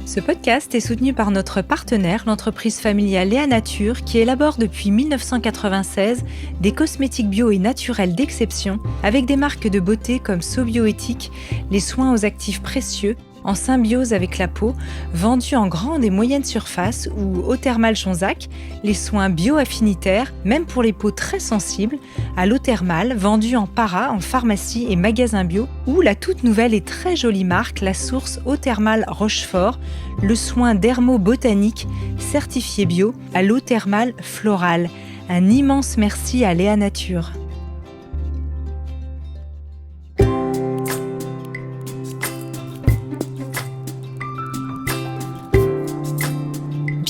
Ce podcast est soutenu par notre partenaire, l'entreprise familiale Léa Nature, qui élabore depuis 1996 des cosmétiques bio et naturels d'exception, avec des marques de beauté comme SoBioéthique, les soins aux actifs précieux, en symbiose avec la peau, vendus en grande et moyenne surface, ou Eau Thermale Chonzac, les soins bio-affinitaires, même pour les peaux très sensibles, à l'eau thermale, vendue en para, en pharmacie et magasins bio, ou la toute nouvelle et très jolie marque, la source Eau Thermale Rochefort, le soin dermo-botanique certifié bio à l'eau thermale florale. Un immense merci à Léa Nature.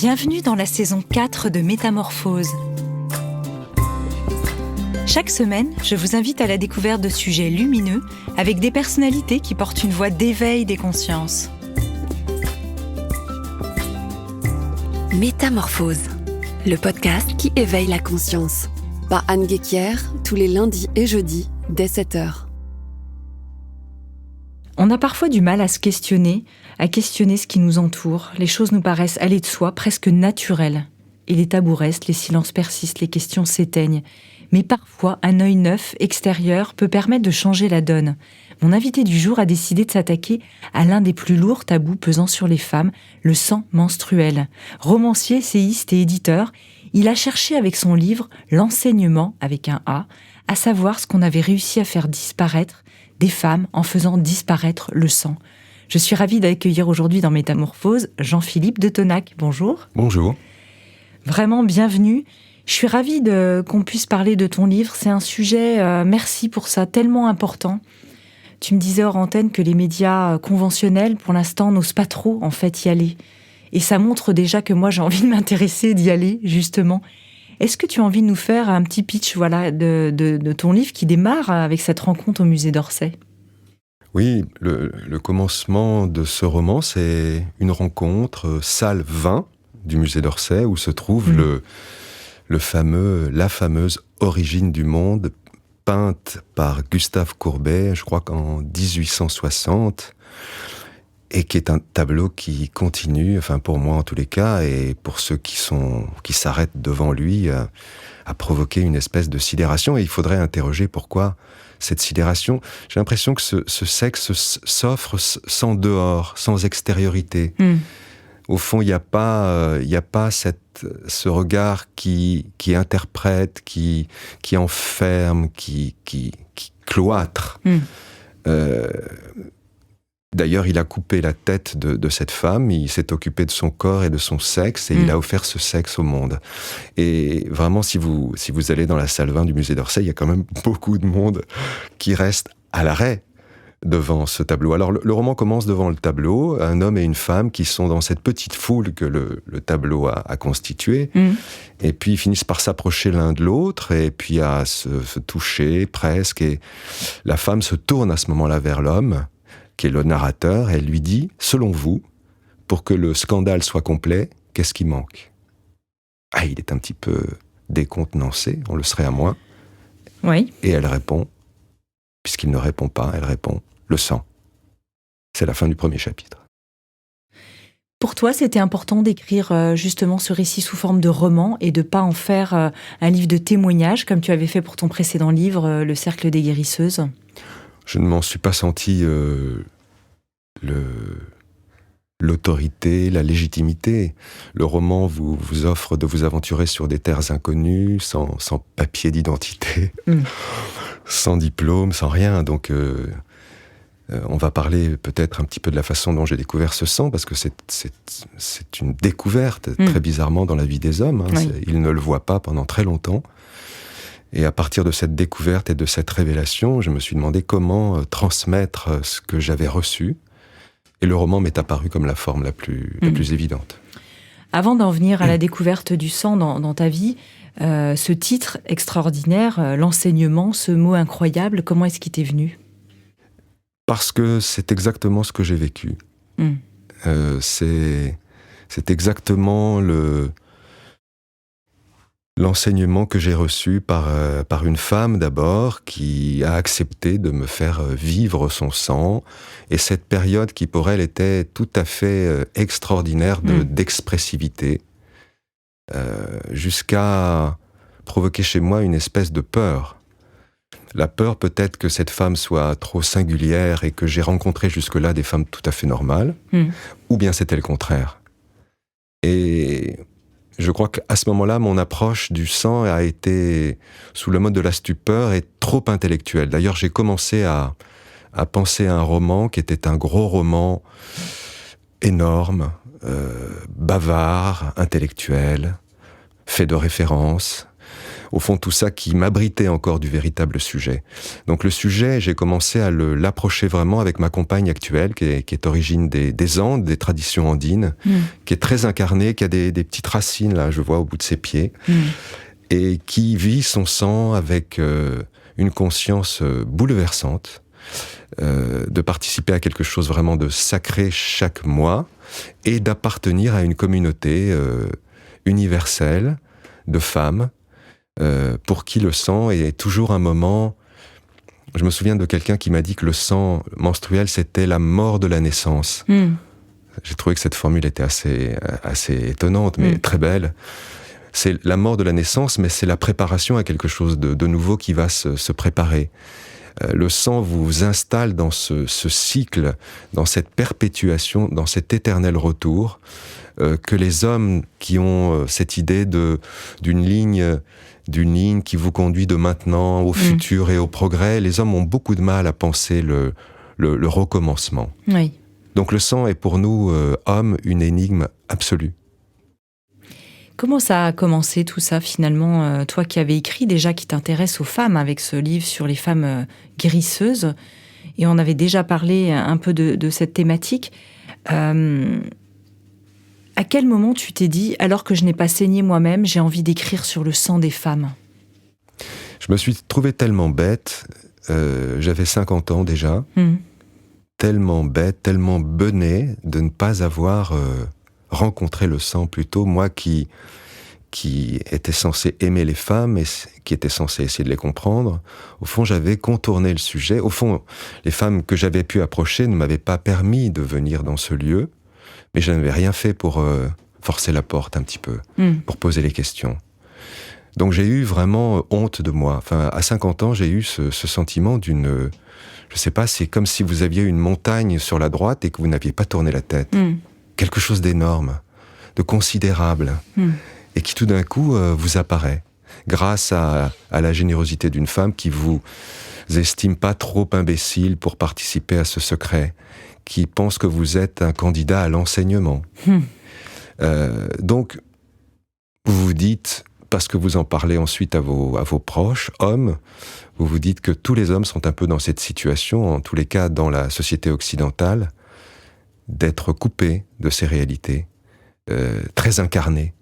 Bienvenue dans la saison 4 de Métamorphose. Chaque semaine, je vous invite à la découverte de sujets lumineux avec des personnalités qui portent une voix d'éveil des consciences. Métamorphose, le podcast qui éveille la conscience. Par Anne Guéquière, tous les lundis et jeudis, dès 7h. On a parfois du mal à se questionner, à questionner ce qui nous entoure. Les choses nous paraissent aller de soi, presque naturelles. Et les tabous restent, les silences persistent, les questions s'éteignent. Mais parfois, un œil neuf, extérieur, peut permettre de changer la donne. Mon invité du jour a décidé de s'attaquer à l'un des plus lourds tabous pesant sur les femmes, le sang menstruel. Romancier, essayiste et éditeur, il a cherché avec son livre « L'enseignement » avec un A, à savoir ce qu'on avait réussi à faire disparaître des femmes en faisant disparaître le sang. Je suis ravie d'accueillir aujourd'hui dans Métamorphose Jean-Philippe de Tonac. Bonjour. Bonjour. Vraiment bienvenue. Je suis ravie qu'on puisse parler de ton livre. C'est un sujet, merci pour ça, tellement important. Tu me disais hors antenne que les médias conventionnels, pour l'instant, n'osent pas trop en fait y aller. Et ça montre déjà que moi, j'ai envie de m'intéresser, d'y aller, justement. Est-ce que tu as envie de nous faire un petit pitch de ton livre qui démarre avec cette rencontre au musée d'Orsay ? Oui, le commencement de ce roman, c'est une rencontre salle 20 du musée d'Orsay où se trouve la fameuse Origine du monde, peinte par Gustave Courbet, je crois qu'en 1860, et qui est un tableau qui continue, enfin pour moi en tous les cas, et pour ceux qui s'arrêtent devant lui, à provoquer une espèce de sidération. Et il faudrait interroger pourquoi cette sidération. J'ai l'impression que ce sexe s'offre sans dehors, sans extériorité. Au fond, il n'y a pas ce regard qui interprète, qui enferme, qui cloître. D'ailleurs, il a coupé la tête de cette femme, il s'est occupé de son corps et de son sexe, et il a offert ce sexe au monde. Et vraiment, si vous allez dans la salle 20 du musée d'Orsay, il y a quand même beaucoup de monde qui reste à l'arrêt devant ce tableau. Alors, le roman commence devant le tableau, un homme et une femme qui sont dans cette petite foule que le tableau a constituée, et puis ils finissent par s'approcher l'un de l'autre, et puis à se toucher presque, et la femme se tourne à ce moment-là vers l'homme, qui est le narrateur, et elle lui dit « Selon vous, pour que le scandale soit complet, qu'est-ce qui manque ?» Il est un petit peu décontenancé, on le serait à moins. Oui. Et elle répond, puisqu'il ne répond pas, elle répond « Le sang ». C'est la fin du premier chapitre. Pour toi, c'était important d'écrire justement ce récit sous forme de roman et de ne pas en faire un livre de témoignages, comme tu avais fait pour ton précédent livre, Le Cercle des Guérisseuses. Je ne m'en suis pas senti l'autorité, la légitimité. Le roman vous offre de vous aventurer sur des terres inconnues, sans papier d'identité, sans diplôme, sans rien. Donc, on va parler peut-être un petit peu de la façon dont j'ai découvert ce sang, parce que c'est une découverte, très bizarrement, dans la vie des hommes. Oui. Ils ne le voient pas pendant très longtemps. Et à partir de cette découverte et de cette révélation, je me suis demandé comment transmettre ce que j'avais reçu. Et le roman m'est apparu comme la forme la plus évidente. Avant d'en venir à la découverte du sang dans ta vie, ce titre extraordinaire, l'enseignement, ce mot incroyable, comment est-ce qu'il t'est venu ? Parce que c'est exactement ce que j'ai vécu. C'est exactement l'enseignement que j'ai reçu par une femme d'abord, qui a accepté de me faire vivre son sang, et cette période qui pour elle était tout à fait extraordinaire d'expressivité, jusqu'à provoquer chez moi une espèce de peur. La peur peut-être que cette femme soit trop singulière et que j'ai rencontré jusque-là des femmes tout à fait normales, ou bien c'était le contraire. Et je crois qu'à ce moment-là, mon approche du sang a été sous le mode de la stupeur et trop intellectuelle. D'ailleurs, j'ai commencé à penser à un roman qui était un gros roman énorme, bavard, intellectuel, fait de références. Au fond, tout ça qui m'abritait encore du véritable sujet. Donc le sujet, j'ai commencé à l'approcher vraiment avec ma compagne actuelle, qui est origine des Andes, des traditions andines, qui est très incarnée, qui a des petites racines, là, je vois, au bout de ses pieds, et qui vit son sang avec une conscience bouleversante, de participer à quelque chose vraiment de sacré chaque mois, et d'appartenir à une communauté universelle de femmes, pour qui le sang est toujours un moment... Je me souviens de quelqu'un qui m'a dit que le sang menstruel, c'était la mort de la naissance. J'ai trouvé que cette formule était assez étonnante, mais très belle. C'est la mort de la naissance, mais c'est la préparation à quelque chose de nouveau qui va se préparer. Le sang vous installe dans ce cycle, dans cette perpétuation, dans cet éternel retour, que les hommes qui ont cette idée d'une ligne qui vous conduit de maintenant au futur et au progrès, les hommes ont beaucoup de mal à penser le recommencement. Oui. Donc le sang est pour nous, hommes, une énigme absolue. Comment ça a commencé tout ça finalement, toi qui avais écrit déjà, qui t'intéresse aux femmes avec ce livre sur les femmes guérisseuses, et on avait déjà parlé un peu de cette thématique. À quel moment tu t'es dit, alors que je n'ai pas saigné moi-même, j'ai envie d'écrire sur le sang des femmes ? Je me suis trouvé tellement bête, j'avais 50 ans déjà, tellement bête, tellement bené de ne pas avoir rencontré le sang plutôt, moi qui était censé aimer les femmes et qui était censé essayer de les comprendre. Au fond, j'avais contourné le sujet. Au fond, les femmes que j'avais pu approcher ne m'avaient pas permis de venir dans ce lieu, mais je n'avais rien fait pour forcer la porte un petit peu, pour poser les questions. Donc j'ai eu vraiment honte de moi. Enfin, à 50 ans, j'ai eu ce sentiment d'une... Je sais pas, c'est comme si vous aviez une montagne sur la droite et que vous n'aviez pas tourné la tête. Quelque chose d'énorme, de considérable, et qui tout d'un coup vous apparaît, grâce à la générosité d'une femme qui vous estime pas trop imbécile pour participer à ce secret, qui pense que vous êtes un candidat à l'enseignement. Donc, vous vous dites, parce que vous en parlez ensuite à vos proches, hommes, vous vous dites que tous les hommes sont un peu dans cette situation, en tous les cas dans la société occidentale, d'être coupés de ces réalités, très incarnées.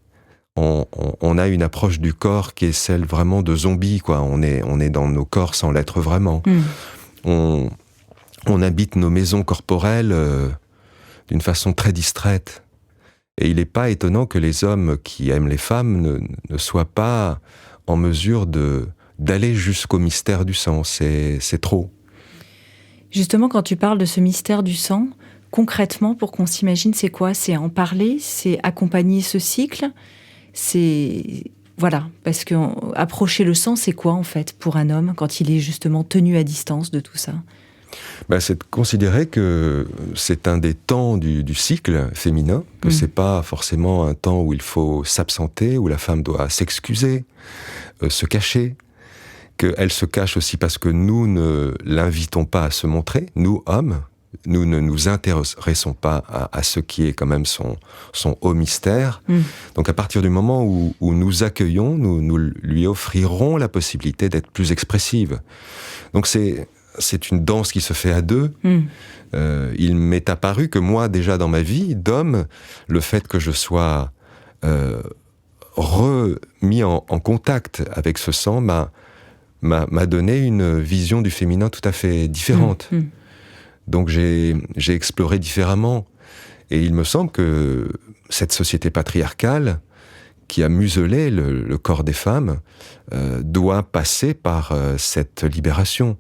On a une approche du corps qui est celle vraiment de zombies, quoi. On est dans nos corps sans l'être vraiment. On habite nos maisons corporelles d'une façon très distraite. Et il n'est pas étonnant que les hommes qui aiment les femmes ne soient pas en mesure d'aller jusqu'au mystère du sang. C'est trop. Justement, quand tu parles de ce mystère du sang, concrètement, pour qu'on s'imagine, c'est quoi ? C'est en parler ? C'est accompagner ce cycle ? C'est... Voilà, parce que approcher le sang, c'est quoi en fait pour un homme quand il est justement tenu à distance de tout ça ? C'est de considérer que c'est un des temps du cycle féminin, que c'est pas forcément un temps où il faut s'absenter, où la femme doit s'excuser, se cacher, qu'elle se cache aussi parce que nous ne l'invitons pas à se montrer, nous hommes, nous ne nous intéressons pas à ce qui est quand même son haut mystère. Donc à partir du moment où nous accueillons, nous lui offrirons la possibilité d'être plus expressive. Donc c'est une danse qui se fait à deux. Il m'est apparu que moi, déjà dans ma vie d'homme, le fait que je sois remis en contact avec ce sang m'a donné une vision du féminin tout à fait différente. Donc j'ai exploré différemment. Et il me semble que cette société patriarcale, qui a muselé le corps des femmes, doit passer par cette libération.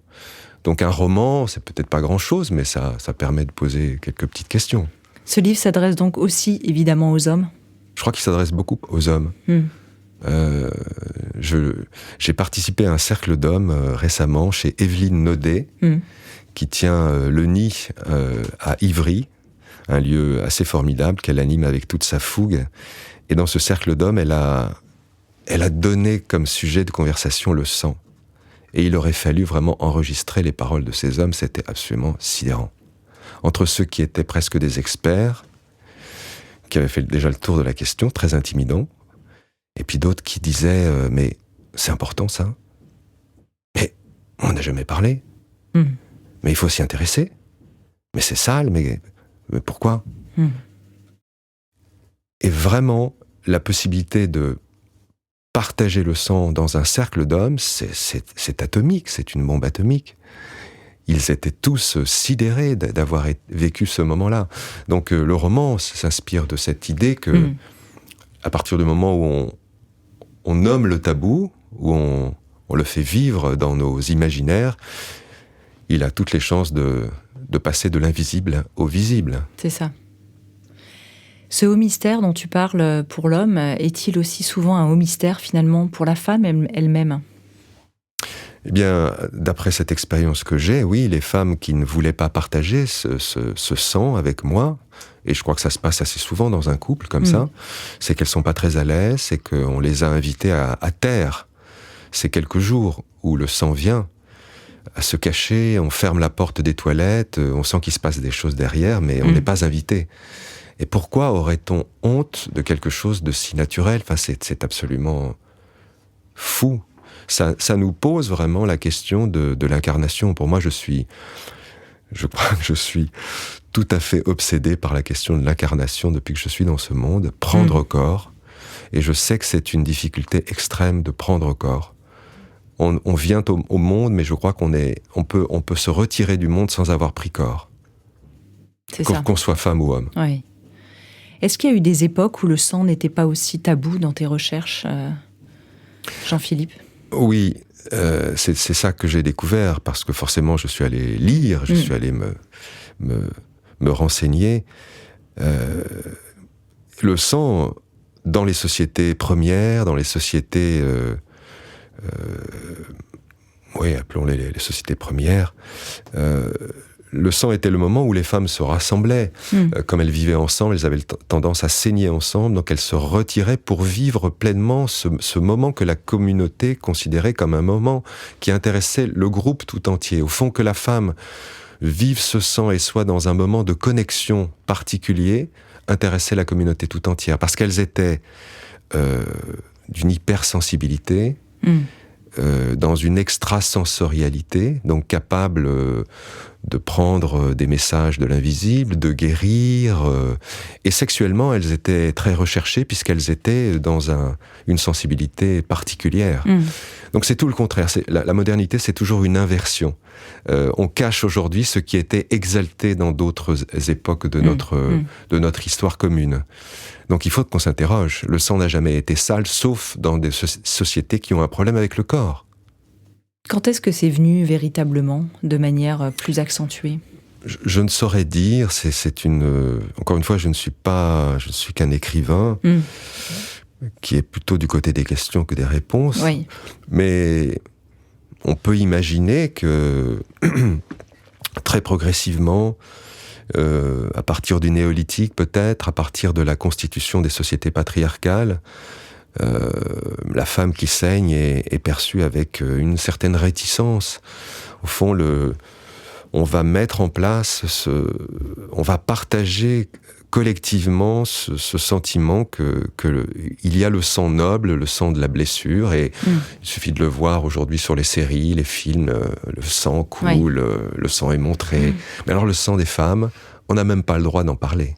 Donc un roman, c'est peut-être pas grand-chose, mais ça permet de poser quelques petites questions. Ce livre s'adresse donc aussi évidemment aux hommes. Je crois qu'il s'adresse beaucoup aux hommes. J'ai participé à un cercle d'hommes récemment chez Evelyne Naudet, qui tient le nid à Ivry, un lieu assez formidable qu'elle anime avec toute sa fougue. Et dans ce cercle d'hommes, elle a donné comme sujet de conversation le sang. Et il aurait fallu vraiment enregistrer les paroles de ces hommes, c'était absolument sidérant. Entre ceux qui étaient presque des experts, qui avaient fait déjà le tour de la question, très intimidant, et puis d'autres qui disaient « mais c'est important ça, mais on n'a jamais parlé, mais il faut s'y intéresser, mais c'est sale, mais pourquoi ?» Et vraiment, la possibilité de partager le sang dans un cercle d'hommes, c'est atomique, c'est une bombe atomique. Ils étaient tous sidérés d'avoir vécu ce moment-là. Donc le roman s'inspire de cette idée que, à partir du moment où on nomme le tabou, où on le fait vivre dans nos imaginaires, il a toutes les chances de passer de l'invisible au visible. C'est ça. Ce haut mystère dont tu parles pour l'homme, est-il aussi souvent un haut mystère finalement pour la femme elle-même ? Eh bien, d'après cette expérience que j'ai, oui, les femmes qui ne voulaient pas partager ce sang avec moi, et je crois que ça se passe assez souvent dans un couple comme ça, c'est qu'elles sont pas très à l'aise, c'est qu'on les a invitées à taire ces quelques jours où le sang vient, à se cacher, on ferme la porte des toilettes, on sent qu'il se passe des choses derrière, mais on n'est pas invité. Et pourquoi aurait-on honte de quelque chose de si naturel ? Enfin, c'est absolument fou. Ça nous pose vraiment la question de l'incarnation. Pour moi, je crois que je suis tout à fait obsédé par la question de l'incarnation depuis que je suis dans ce monde, prendre corps. Et je sais que c'est une difficulté extrême de prendre corps. On vient au monde, mais je crois qu'on peut se retirer du monde sans avoir pris corps. C'est ça. Qu'on soit femme ou homme. Oui. Est-ce qu'il y a eu des époques où le sang n'était pas aussi tabou dans tes recherches, Jean-Philippe ? Oui, c'est ça que j'ai découvert, parce que forcément je suis allé lire, je suis allé me renseigner. Le sang, dans les sociétés premières, dans les sociétés... appelons-les les sociétés premières... le sang était le moment où les femmes se rassemblaient. Comme elles vivaient ensemble, elles avaient tendance à saigner ensemble, donc elles se retiraient pour vivre pleinement ce moment que la communauté considérait comme un moment qui intéressait le groupe tout entier. Au fond, que la femme vive ce sang et soit dans un moment de connexion particulier, intéressait la communauté tout entière, parce qu'elles étaient d'une hypersensibilité, dans une extrasensorialité, donc capables de prendre des messages de l'invisible, de guérir. Et sexuellement, elles étaient très recherchées puisqu'elles étaient dans une sensibilité particulière. Donc c'est tout le contraire. La modernité, c'est toujours une inversion. On cache aujourd'hui ce qui était exalté dans d'autres époques de notre histoire commune. Donc il faut qu'on s'interroge. Le sang n'a jamais été sale, sauf dans des sociétés qui ont un problème avec le corps. Quand est-ce que c'est venu véritablement, de manière plus accentuée ? Je ne saurais dire. Encore une fois, je ne suis qu'un écrivain qui est plutôt du côté des questions que des réponses. Oui. Mais on peut imaginer que très progressivement, à partir du néolithique peut-être, à partir de la constitution des sociétés patriarcales, la femme qui saigne est perçue avec une certaine réticence. Au fond, on va mettre en place on va partager collectivement ce sentiment il y a le sang noble, le sang de la blessure, et il suffit de le voir aujourd'hui sur les séries, les films, le sang coule, le sang est montré. Mais alors le sang des femmes, on n'a même pas le droit d'en parler.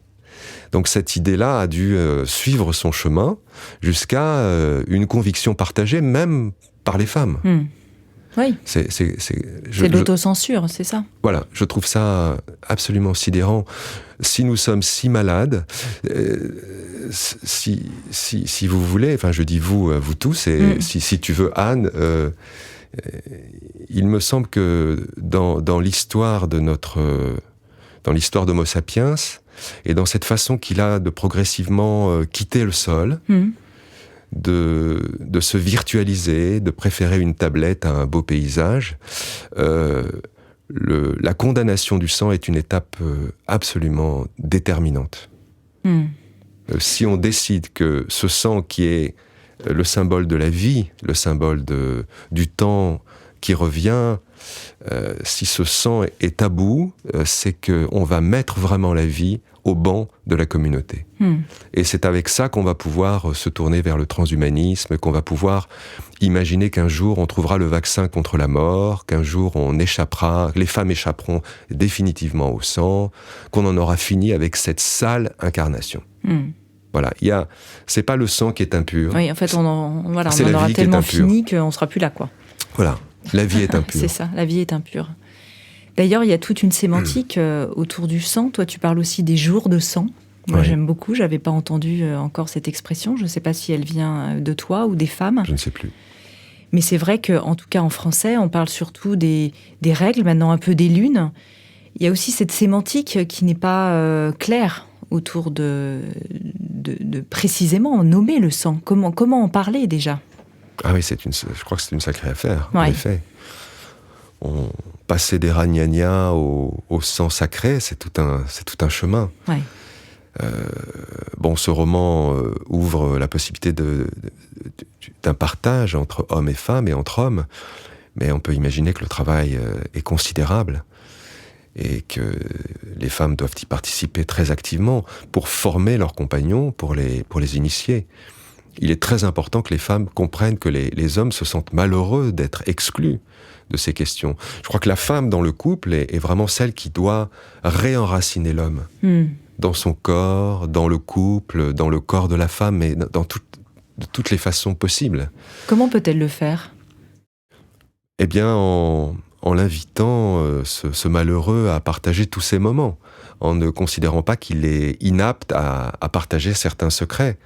Donc cette idée-là a dû suivre son chemin jusqu'à une conviction partagée, même par les femmes. Oui. C'est l'autocensure, c'est ça. Voilà, je trouve ça absolument sidérant. Si nous sommes si malades, si vous voulez, enfin je dis vous tous, et si tu veux Anne, il me semble que dans l'histoire dans l'histoire d'Homo sapiens, et dans cette façon qu'il a de progressivement quitter le sol, de se virtualiser, de préférer une tablette à un beau paysage, la condamnation du sang est une étape absolument déterminante. Si on décide que ce sang qui est le symbole de la vie, le symbole du temps qui revient, si ce sang est tabou, c'est qu'on va mettre vraiment la vie au banc de la communauté. Et c'est avec ça qu'on va pouvoir se tourner vers le transhumanisme, qu'on va pouvoir imaginer qu'un jour on trouvera le vaccin contre la mort, qu'un jour les femmes échapperont définitivement au sang, qu'on en aura fini avec cette sale incarnation. Voilà, c'est pas le sang qui est impur. Oui, en fait, on en aura tellement fini qu'on sera plus là, quoi. Voilà, la vie est impure. C'est ça, la vie est impure. D'ailleurs, il y a toute une sémantique autour du sang. Toi, tu parles aussi des jours de sang. Moi, j'aime beaucoup. J'avais pas entendu encore cette expression. Je ne sais pas si elle vient de toi ou des femmes. Je ne sais plus. Mais c'est vrai qu'en tout cas, en français, on parle surtout des règles, maintenant un peu des lunes. Il y a aussi cette sémantique qui n'est pas claire autour de précisément nommer le sang. Comment en parler déjà ? Ah oui, je crois que c'est une sacrée affaire, en effet. Passer des ragnagnas au sang sacré, c'est tout un chemin. Ouais. Ce roman ouvre la possibilité d'un partage entre hommes et femmes et entre hommes, mais on peut imaginer que le travail est considérable et que les femmes doivent y participer très activement pour former leurs compagnons, pour les initier. Il est très important que les femmes comprennent que les hommes se sentent malheureux d'être exclus de ces questions. Je crois que la femme dans le couple est vraiment celle qui doit réenraciner l'homme dans son corps, dans le couple, dans le corps de la femme, et de toutes les façons possibles. Comment peut-elle le faire ? Eh bien, en l'invitant, ce malheureux, à partager tous ces moments, en ne considérant pas qu'il est inapte à partager certains secrets.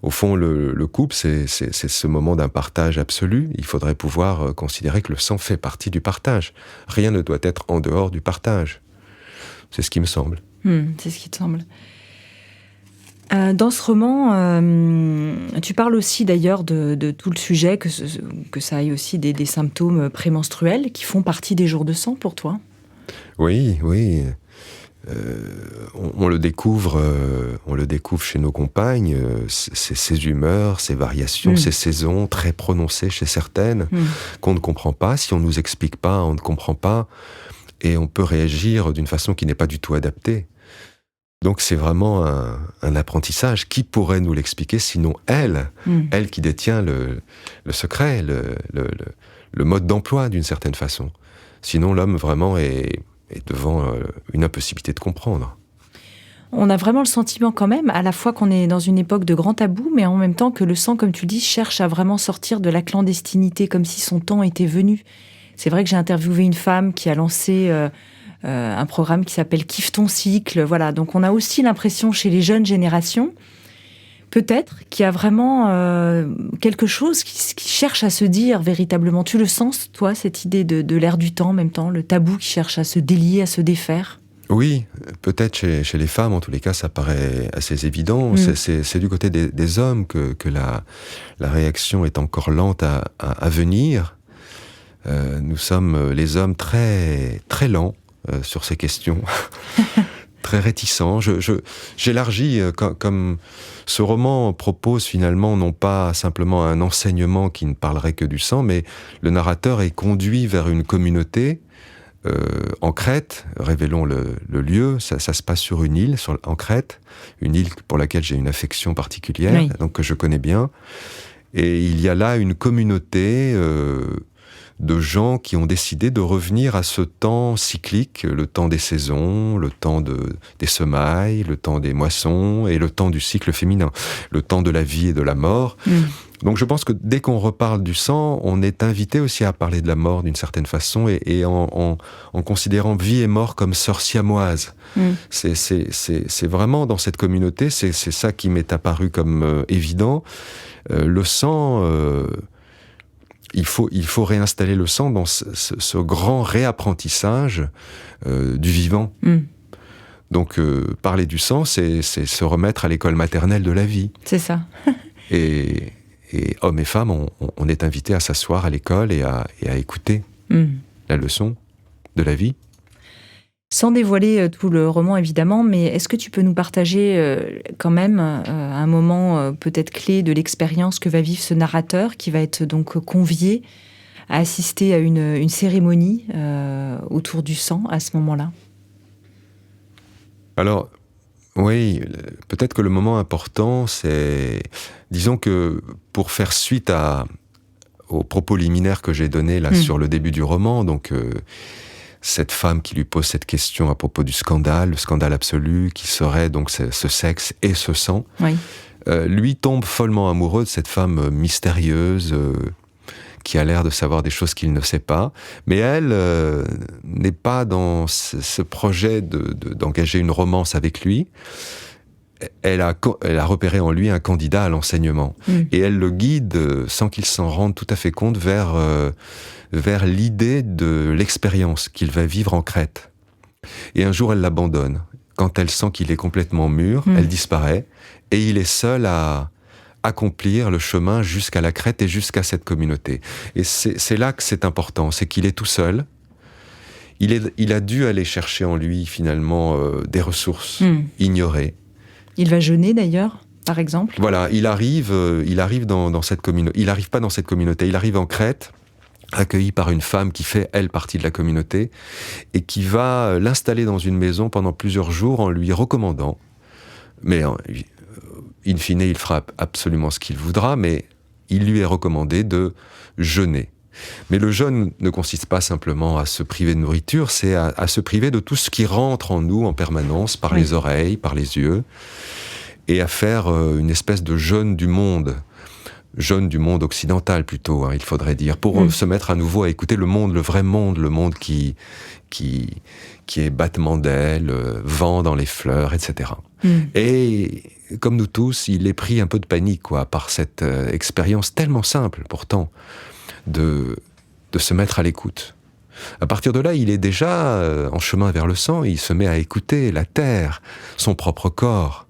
Au fond, le couple, c'est ce moment d'un partage absolu. Il faudrait pouvoir considérer que le sang fait partie du partage. Rien ne doit être en dehors du partage. C'est ce qui me semble. C'est ce qui te semble. Dans ce roman, tu parles aussi d'ailleurs de tout le sujet, que ça aille aussi des symptômes prémenstruels qui font partie des jours de sang pour toi. Oui. On le découvre chez nos compagnes, ces humeurs, ces variations, ces saisons très prononcées chez certaines, qu'on ne comprend pas. Si on ne nous explique pas, on ne comprend pas, et on peut réagir d'une façon qui n'est pas du tout adaptée. Donc c'est vraiment un apprentissage. Qui pourrait nous l'expliquer sinon elle qui détient le secret, le mode d'emploi d'une certaine façon. Sinon l'homme vraiment est devant une impossibilité de comprendre. On a vraiment le sentiment quand même, à la fois qu'on est dans une époque de grand tabou, mais en même temps que le sang, comme tu le dis, cherche à vraiment sortir de la clandestinité, comme si son temps était venu. C'est vrai que j'ai interviewé une femme qui a lancé un programme qui s'appelle « Kiffe ton cycle ». Voilà, donc on a aussi l'impression chez les jeunes générations, peut-être, qu'il y a vraiment quelque chose qui cherche à se dire véritablement. Tu le sens, toi, cette idée de l'ère du temps en même temps, le tabou qui cherche à se délier, à se défaire ? Oui, peut-être chez les femmes, en tous les cas, ça paraît assez évident. C'est du côté des hommes que la réaction est encore lente à venir. Nous sommes, les hommes, très, très lents sur ces questions. Très réticents. J'élargis comme ce roman propose finalement non pas simplement un enseignement qui ne parlerait que du sang, mais le narrateur est conduit vers une communauté en Crète. Révélons le lieu. Ça se passe sur une île, en Crète, une île pour laquelle j'ai une affection particulière, donc que je connais bien. Et il y a là une communauté de gens qui ont décidé de revenir à ce temps cyclique, le temps des saisons, le temps des semailles, le temps des moissons et le temps du cycle féminin, le temps de la vie et de la mort. Donc je pense que dès qu'on reparle du sang, on est invité aussi à parler de la mort d'une certaine façon et en considérant vie et mort comme sœurs siamoises. C'est vraiment dans cette communauté, c'est ça qui m'est apparu comme évident. Le sang, il faut réinstaller le sang dans ce grand réapprentissage du vivant. Donc parler du sang, c'est se remettre à l'école maternelle de la vie. C'est ça. Et hommes et femmes, on est invités à s'asseoir à l'école et à écouter la leçon de la vie. Sans dévoiler tout le roman, évidemment, mais est-ce que tu peux nous partager quand même un moment peut-être clé de l'expérience que va vivre ce narrateur, qui va être donc convié à assister à une cérémonie autour du sang à ce moment-là? Alors, oui, peut-être que le moment important, c'est... Disons que pour faire suite aux propos liminaires que j'ai donnés là sur le début du roman, donc cette femme qui lui pose cette question à propos du scandale, le scandale absolu, qui serait donc ce sexe et ce sang, lui tombe follement amoureux de cette femme mystérieuse qui a l'air de savoir des choses qu'il ne sait pas, mais elle n'est pas dans ce projet d'engager une romance avec lui. Elle a repéré en lui un candidat à l'enseignement. Et elle le guide, sans qu'il s'en rende tout à fait compte, vers l'idée de l'expérience qu'il va vivre en Crète. Et un jour, elle l'abandonne. Quand elle sent qu'il est complètement mûr, elle disparaît, et il est seul à accomplir le chemin jusqu'à la Crète et jusqu'à cette communauté. Et c'est là que c'est important, c'est qu'il est tout seul. Il a dû aller chercher en lui, finalement, des ressources ignorées. Il va jeûner d'ailleurs, par exemple. Voilà, il arrive dans cette communauté. Il n'arrive pas dans cette communauté, il arrive en Crète, accueilli par une femme qui fait, elle, partie de la communauté, et qui va l'installer dans une maison pendant plusieurs jours en lui recommandant, mais in fine, il fera absolument ce qu'il voudra, mais il lui est recommandé de jeûner. Mais le jeûne ne consiste pas simplement à se priver de nourriture, c'est à se priver de tout ce qui rentre en nous en permanence, par les oreilles, par les yeux, et à faire une espèce de jeûne du monde occidental plutôt, il faudrait dire, pour se mettre à nouveau à écouter le monde, le vrai monde, le monde qui est battement d'ailes, vent dans les fleurs, etc. Et comme nous tous, il est pris un peu de panique, par cette expérience tellement simple, pourtant, de se mettre à l'écoute. À partir de là, il est déjà en chemin vers le sang, il se met à écouter la terre, son propre corps.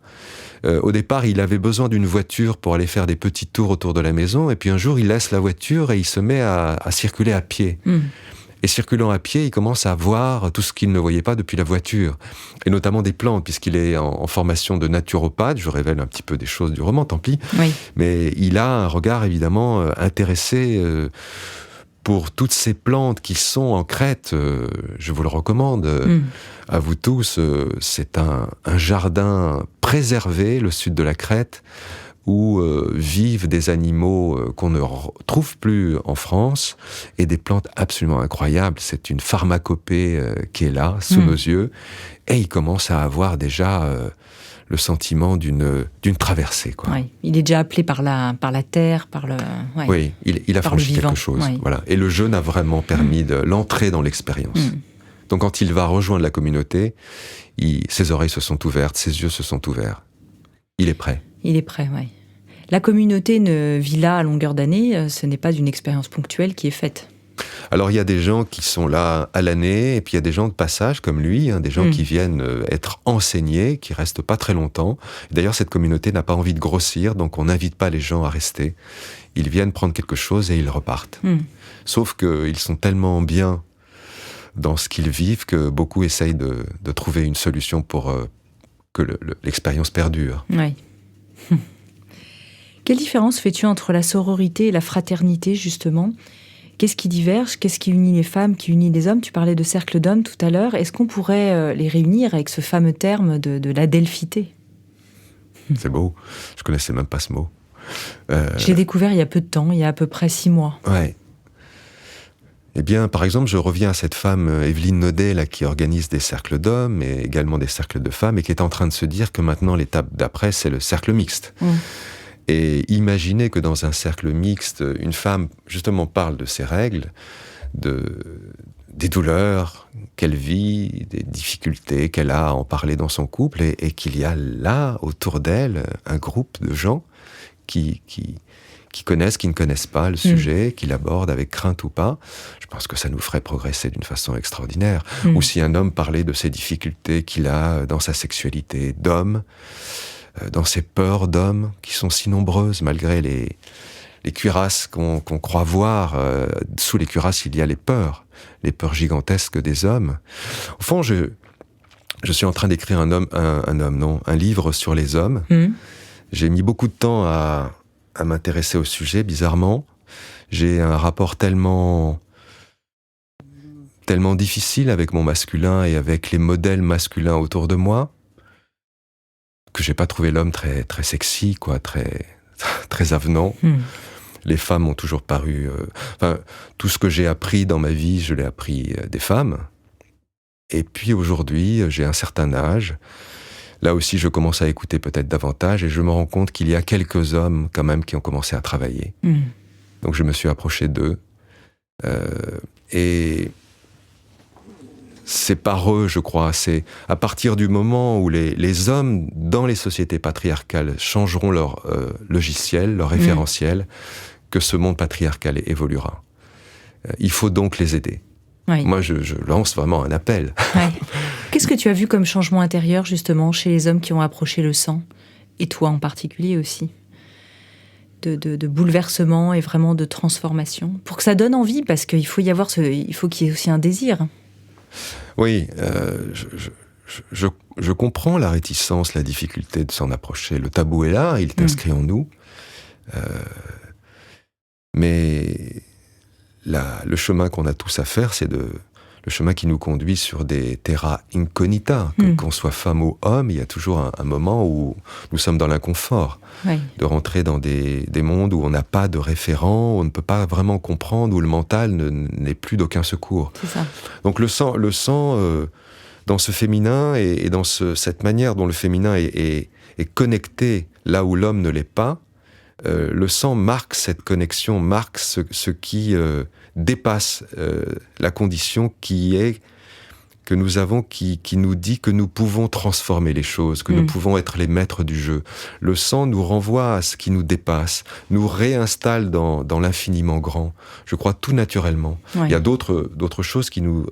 Au départ, il avait besoin d'une voiture pour aller faire des petits tours autour de la maison, et puis un jour, il laisse la voiture et il se met à circuler à pied. Et circulant à pied, il commence à voir tout ce qu'il ne voyait pas depuis la voiture, et notamment des plantes, puisqu'il est en formation de naturopathe. Je révèle un petit peu des choses du roman, tant pis. Mais il a un regard évidemment intéressé pour toutes ces plantes qui sont en Crète. Je vous le recommande à vous tous. C'est un jardin préservé, le sud de la Crète, où vivent des animaux qu'on ne trouve plus en France, et des plantes absolument incroyables. C'est une pharmacopée qui est là, sous nos yeux, et il commence à avoir déjà le sentiment d'une traversée. Il est déjà appelé par la terre, par le... Oui, il a franchi quelque chose. Voilà. Et le jeûne a vraiment permis de l'entrée dans l'expérience. Donc quand il va rejoindre la communauté, ses oreilles se sont ouvertes, ses yeux se sont ouverts. Il est prêt. Il est prêt, oui. La communauté ne vit là à longueur d'année, ce n'est pas une expérience ponctuelle qui est faite. Alors il y a des gens qui sont là à l'année, et puis il y a des gens de passage comme lui, des gens qui viennent être enseignés, qui restent pas très longtemps. D'ailleurs, cette communauté n'a pas envie de grossir, donc on n'invite pas les gens à rester. Ils viennent prendre quelque chose et ils repartent. Sauf qu'ils sont tellement bien dans ce qu'ils vivent que beaucoup essayent de trouver une solution pour que l'expérience perdure. Oui. Quelle différence fais-tu entre la sororité et la fraternité, justement ? Qu'est-ce qui diverge ? Qu'est-ce qui unit les femmes, qui unit les hommes ? Tu parlais de cercle d'hommes tout à l'heure. Est-ce qu'on pourrait les réunir avec ce fameux terme de l'adelphité ? C'est beau. Je connaissais même pas ce mot. Je l'ai découvert il y a peu de temps, il y a à peu près 6 mois. Ouais. Eh bien, par exemple, je reviens à cette femme, Evelyne Naudet, là, qui organise des cercles d'hommes et également des cercles de femmes, et qui est en train de se dire que maintenant, l'étape d'après, c'est le cercle mixte. Et imaginer que dans un cercle mixte, une femme, justement, parle de ses règles, des douleurs qu'elle vit, des difficultés qu'elle a à en parler dans son couple, et qu'il y a là, autour d'elle, un groupe de gens qui connaissent, qui ne connaissent pas le sujet, qui l'abordent avec crainte ou pas, je pense que ça nous ferait progresser d'une façon extraordinaire. Ou si un homme parlait de ses difficultés qu'il a dans sa sexualité d'homme, dans ses peurs d'homme, qui sont si nombreuses, malgré les cuirasses qu'on croit voir. Sous les cuirasses, il y a les peurs gigantesques des hommes. Au fond, je suis en train d'écrire un livre sur les hommes. J'ai mis beaucoup de temps à m'intéresser au sujet, bizarrement. J'ai un rapport tellement difficile avec mon masculin et avec les modèles masculins autour de moi, que j'ai pas trouvé l'homme très, très sexy, quoi, très, très avenant. Les femmes m'ont toujours paru... tout ce que j'ai appris dans ma vie, je l'ai appris des femmes. Et puis aujourd'hui, j'ai un certain âge. Là aussi, je commence à écouter peut-être davantage et je me rends compte qu'il y a quelques hommes quand même qui ont commencé à travailler. Donc je me suis approché d'eux. Et c'est par eux, je crois, c'est à partir du moment où les hommes dans les sociétés patriarcales changeront leur logiciel, leur référentiel, que ce monde patriarcal évoluera. Il faut donc les aider. Oui. Moi, je lance vraiment un appel. Ouais. Qu'est-ce que tu as vu comme changement intérieur, justement, chez les hommes qui ont approché le sang, et toi en particulier aussi, de bouleversement et vraiment de transformation, pour que ça donne envie, parce qu'il faut qu'il y ait aussi un désir. Oui, je comprends la réticence, la difficulté de s'en approcher. Le tabou est là, il est inscrit en nous. Mais le chemin qu'on a tous à faire, c'est le chemin qui nous conduit sur des terra incognita. Qu'on soit femme ou homme, il y a toujours un moment où nous sommes dans l'inconfort. Oui. De rentrer dans des mondes où on n'a pas de référent, où on ne peut pas vraiment comprendre, où le mental n'est plus d'aucun secours. C'est ça. Donc le sang dans ce féminin et dans cette manière dont le féminin est connecté là où l'homme ne l'est pas, le sang marque cette connexion, marque ce qui dépasse la condition que nous avons, qui nous dit que nous pouvons transformer les choses, que nous pouvons être les maîtres du jeu. Le sang nous renvoie à ce qui nous dépasse, nous réinstalle dans l'infiniment grand, je crois tout naturellement. Oui. Il y a d'autres choses qui nous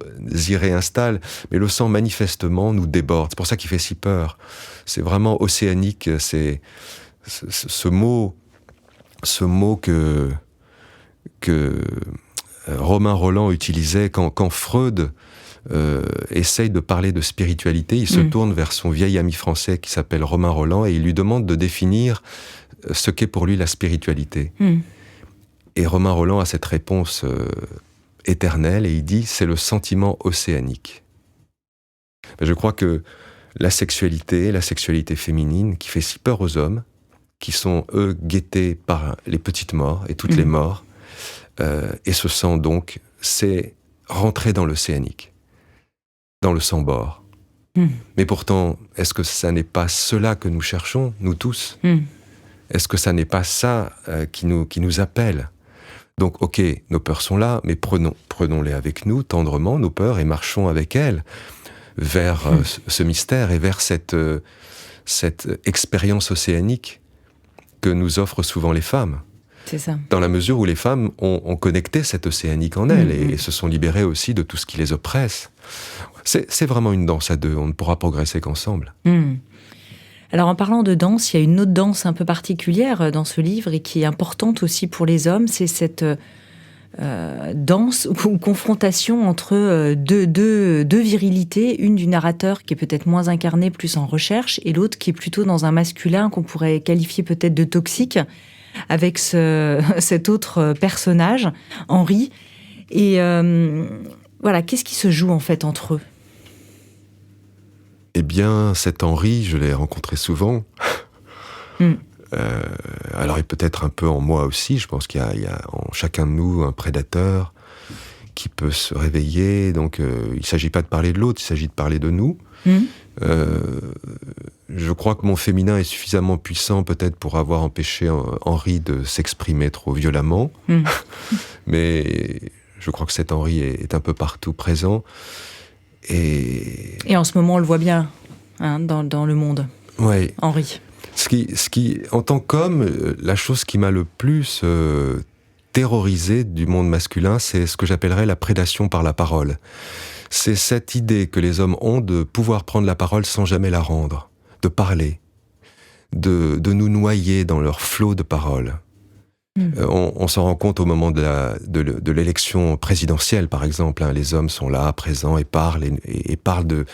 y réinstallent, mais le sang manifestement nous déborde. C'est pour ça qu'il fait si peur. C'est vraiment océanique, c'est ce mot que Romain Rolland utilisait quand Freud essaye de parler de spiritualité, il se tourne vers son vieil ami français qui s'appelle Romain Rolland et il lui demande de définir ce qu'est pour lui la spiritualité. Et Romain Rolland a cette réponse éternelle et il dit « c'est le sentiment océanique ». Je crois que la sexualité féminine qui fait si peur aux hommes, qui sont, eux, guettés par les petites morts et toutes les morts, et ce sang, donc, c'est rentrer dans l'océanique, dans le sang-bord. Mais pourtant, est-ce que ça n'est pas cela que nous cherchons, nous tous ? Est-ce que ça n'est pas ça qui nous appelle ? Donc, ok, nos peurs sont là, mais prenons-les avec nous, tendrement, nos peurs, et marchons avec elles vers ce mystère et vers cette expérience océanique que nous offrent souvent les femmes. C'est ça. Dans la mesure où les femmes ont connecté cette océanique en elles et se sont libérées aussi de tout ce qui les oppresse. C'est vraiment une danse à deux, on ne pourra progresser qu'ensemble. Alors en parlant de danse, il y a une autre danse un peu particulière dans ce livre et qui est importante aussi pour les hommes, c'est cette danse ou confrontation entre deux virilités, une du narrateur qui est peut-être moins incarné, plus en recherche, et l'autre qui est plutôt dans un masculin qu'on pourrait qualifier peut-être de toxique, avec cet autre personnage, Henri. Et voilà, qu'est-ce qui se joue en fait entre eux ? Eh bien, cet Henri, je l'ai rencontré souvent. Alors, il peut être un peu en moi aussi. Je pense qu'il y a en chacun de nous un prédateur qui peut se réveiller. Donc, il ne s'agit pas de parler de l'autre, il s'agit de parler de nous. Je crois que mon féminin est suffisamment puissant peut-être pour avoir empêché Henri de s'exprimer trop violemment. Mais je crois que cet Henri est un peu partout présent. Et en ce moment, on le voit bien dans le monde, ouais. Henri. Ce qui, en tant qu'homme, la chose qui m'a le plus terrorisé du monde masculin, c'est ce que j'appellerais la prédation par la parole. C'est cette idée que les hommes ont de pouvoir prendre la parole sans jamais la rendre, de parler, de nous noyer dans leur flot de paroles. On s'en rend compte au moment de l'élection présidentielle, par exemple. Les hommes sont là, présents, et parlent de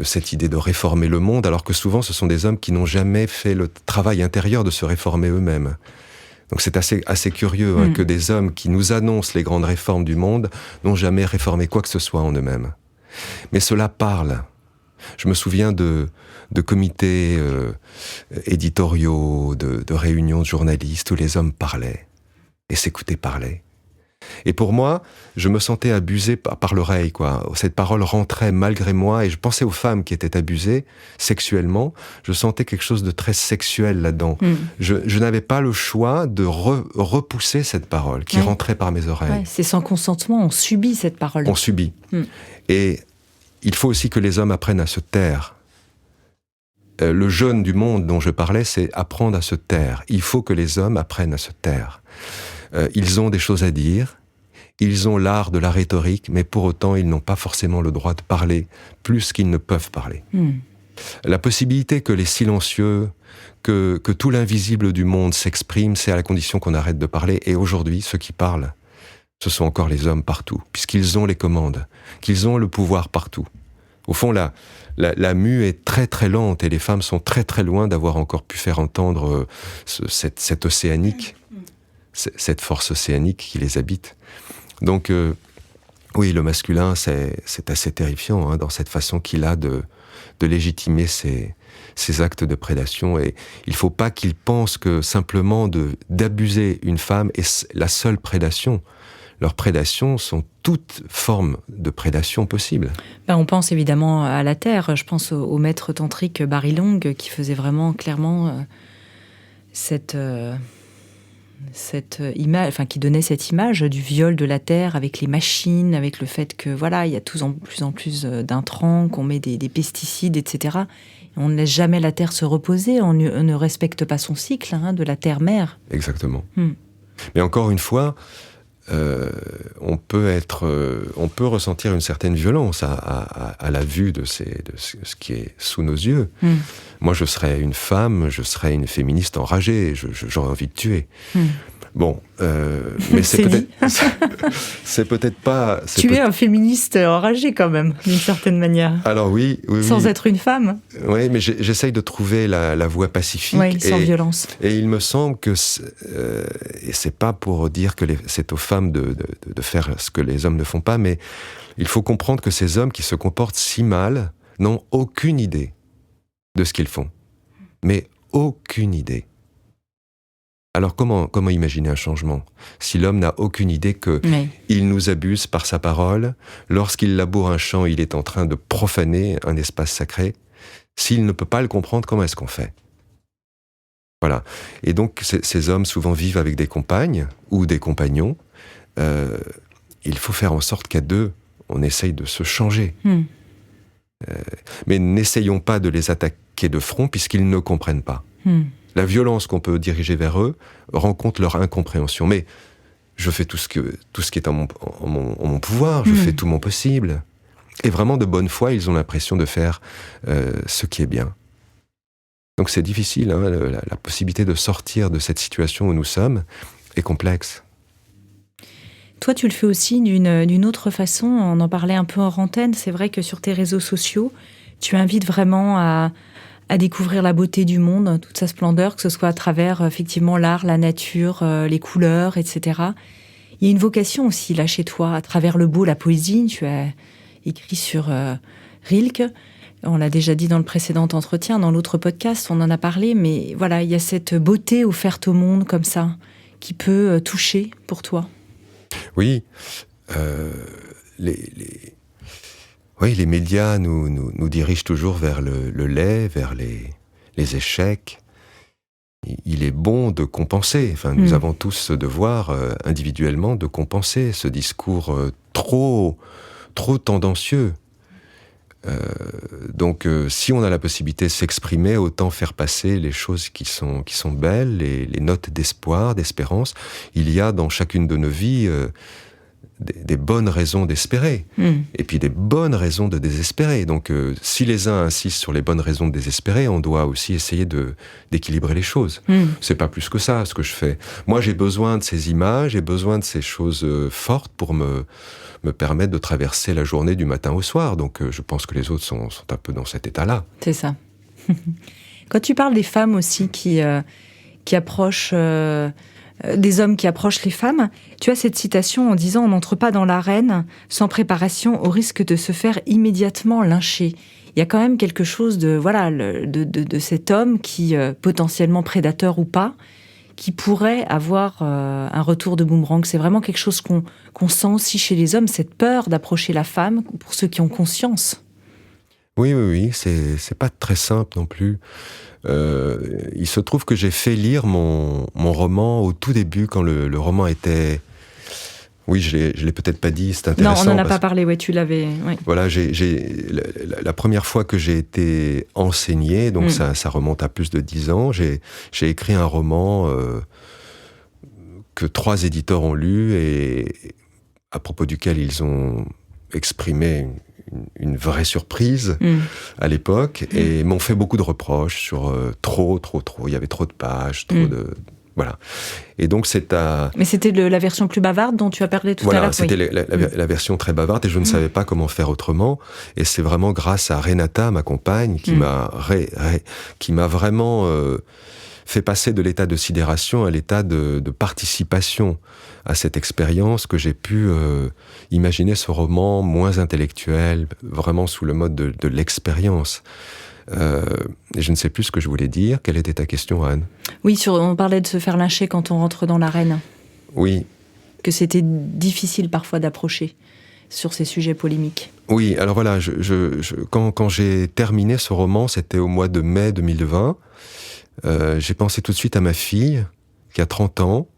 cette idée de réformer le monde, alors que souvent ce sont des hommes qui n'ont jamais fait le travail intérieur de se réformer eux-mêmes. Donc c'est assez curieux que des hommes qui nous annoncent les grandes réformes du monde n'ont jamais réformé quoi que ce soit en eux-mêmes. Mais cela parle. Je me souviens de comités éditoriaux, de réunions de journalistes où les hommes parlaient et s'écoutaient parler. Et pour moi, je me sentais abusé par l'oreille, quoi. Cette parole rentrait malgré moi, et je pensais aux femmes qui étaient abusées sexuellement. Je sentais quelque chose de très sexuel là-dedans. Je n'avais pas le choix de repousser cette parole qui rentrait par mes oreilles. Ouais, c'est sans consentement, on subit cette parole. On subit. Et il faut aussi que les hommes apprennent à se taire. Le jeûne du monde dont je parlais, c'est apprendre à se taire. Il faut que les hommes apprennent à se taire. Ils ont des choses à dire, ils ont l'art de la rhétorique, mais pour autant, ils n'ont pas forcément le droit de parler plus qu'ils ne peuvent parler. La possibilité que les silencieux, que tout l'invisible du monde s'exprime, c'est à la condition qu'on arrête de parler. Et aujourd'hui, ceux qui parlent, ce sont encore les hommes partout, puisqu'ils ont les commandes, qu'ils ont le pouvoir partout. Au fond, la mue est très très lente, et les femmes sont très très loin d'avoir encore pu faire entendre cette océanique, cette force océanique qui les habite. Donc, oui, le masculin, c'est assez terrifiant dans cette façon qu'il a de légitimer ses actes de prédation. Et il ne faut pas qu'il pense que simplement d'abuser une femme est la seule prédation. Leurs prédations sont toutes formes de prédation possibles. On pense évidemment à la terre. Je pense au maître tantrique Barry Long qui faisait vraiment clairement cette image, enfin qui donnait cette image du viol de la terre avec les machines, avec le fait que voilà, il y a plus en plus d'intrants, qu'on met des pesticides, etc. Et on ne laisse jamais la terre se reposer, on ne respecte pas son cycle de la terre-mère. Exactement. Mais encore une fois, on peut ressentir une certaine violence à la vue de ce qui est sous nos yeux. Moi, je serais une femme, je serais une féministe enragée, j'aurais envie de tuer. Bon, mais c'est peut-être pas... Tu es un féministe enragé quand même, d'une certaine manière. Alors oui. Sans être une femme. Oui, mais j'essaye de trouver la voie pacifique. Oui, sans violence. Et il me semble que, et c'est pas pour dire que c'est aux femmes de faire ce que les hommes ne font pas, mais il faut comprendre que ces hommes qui se comportent si mal n'ont aucune idée de ce qu'ils font. Mais aucune idée. Alors comment imaginer un changement si l'homme n'a aucune idée qu'il nous abuse par sa parole, lorsqu'il laboure un champ, il est en train de profaner un espace sacré. S'il ne peut pas le comprendre, comment est-ce qu'on fait ? Voilà. Et donc ces hommes souvent vivent avec des compagnes ou des compagnons. Il faut faire en sorte qu'à deux, on essaye de se changer. Mais n'essayons pas de les attaquer de front puisqu'ils ne comprennent pas. La violence qu'on peut diriger vers eux rencontre leur incompréhension. Mais je fais tout ce qui est en mon pouvoir, je fais tout mon possible. Et vraiment, de bonne foi, ils ont l'impression de faire ce qui est bien. Donc c'est difficile, la possibilité de sortir de cette situation où nous sommes est complexe. Toi, tu le fais aussi d'une autre façon. On en parlait un peu hors antenne. C'est vrai que sur tes réseaux sociaux, tu invites vraiment à découvrir la beauté du monde, toute sa splendeur, que ce soit à travers effectivement l'art, la nature, les couleurs, etc. Il y a une vocation aussi là chez toi, à travers le beau, la poésie. Tu as écrit sur Rilke. On l'a déjà dit dans le précédent entretien, dans l'autre podcast, on en a parlé, mais voilà, il y a cette beauté offerte au monde comme ça, qui peut toucher pour toi. Oui, Oui, les médias nous dirigent toujours vers le lait, vers les échecs. Il est bon de compenser. Enfin, nous avons tous ce devoir individuellement de compenser ce discours trop tendancieux. Donc, si on a la possibilité de s'exprimer, autant faire passer les choses qui sont belles, les notes d'espoir, d'espérance. Il y a dans chacune de nos vies des bonnes raisons d'espérer, et puis des bonnes raisons de désespérer. Donc, si les uns insistent sur les bonnes raisons de désespérer, on doit aussi essayer d'équilibrer les choses. C'est pas plus que ça, ce que je fais. Moi, j'ai besoin de ces images, j'ai besoin de ces choses fortes pour me permettre de traverser la journée du matin au soir. Donc, je pense que les autres sont un peu dans cet état-là. C'est ça. Quand tu parles des femmes aussi qui approchent... des hommes qui approchent les femmes, tu as cette citation en disant « On n'entre pas dans l'arène sans préparation au risque de se faire immédiatement lyncher ». Il y a quand même quelque chose de cet homme qui, potentiellement prédateur ou pas, qui pourrait avoir un retour de boomerang. C'est vraiment quelque chose qu'on sent aussi chez les hommes, cette peur d'approcher la femme, pour ceux qui ont conscience. Oui, c'est pas très simple non plus. Il se trouve que j'ai fait lire mon roman au tout début, quand le roman était... Oui, je l'ai peut-être pas dit, c'est intéressant. Non, on n'en a pas parlé, ouais, tu l'avais... Oui. Voilà, la première fois que j'ai été enseigné, donc ça remonte à plus de 10 ans, j'ai écrit un roman que 3 éditeurs ont lu et à propos duquel ils ont exprimé une vraie surprise à l'époque, et m'ont fait beaucoup de reproches sur trop. Il y avait trop de pages, trop de... Voilà. Et donc Mais c'était la version plus bavarde dont tu as parlé tout à l'heure. Voilà, c'était la version très bavarde, et je ne savais pas comment faire autrement. Et c'est vraiment grâce à Renata, ma compagne, qui m'a vraiment fait passer de l'état de sidération à l'état de participation à cette expérience, que j'ai pu imaginer ce roman moins intellectuel, vraiment sous le mode de l'expérience. Et je ne sais plus ce que je voulais dire. Quelle était ta question, Anne ? Oui, on parlait de se faire lyncher quand on rentre dans l'arène. Oui. Que c'était difficile parfois d'approcher sur ces sujets polémiques. Oui, alors voilà, quand j'ai terminé ce roman, c'était au mois de mai 2020, j'ai pensé tout de suite à ma fille, qui a 30 ans,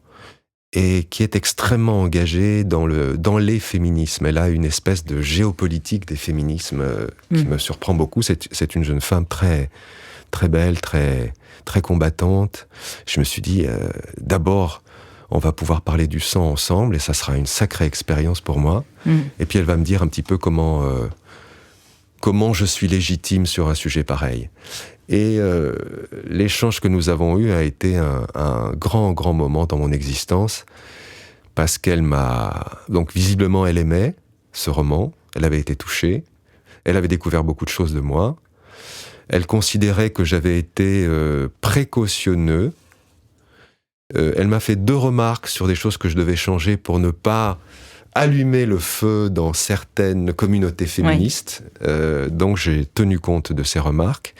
et qui est extrêmement engagée dans les féminismes. Elle a une espèce de géopolitique des féminismes qui me surprend beaucoup. C'est une jeune femme très, très belle, très, très combattante. Je me suis dit, d'abord, on va pouvoir parler du sang ensemble, et ça sera une sacrée expérience pour moi. Et puis elle va me dire un petit peu comment je suis légitime sur un sujet pareil. Et l'échange que nous avons eu a été un grand moment dans mon existence, parce qu'elle m'a... Donc visiblement, elle aimait ce roman, elle avait été touchée, elle avait découvert beaucoup de choses de moi, elle considérait que j'avais été précautionneux, elle m'a fait 2 remarques sur des choses que je devais changer pour ne pas allumer le feu dans certaines communautés féministes. Donc j'ai tenu compte de ces remarques.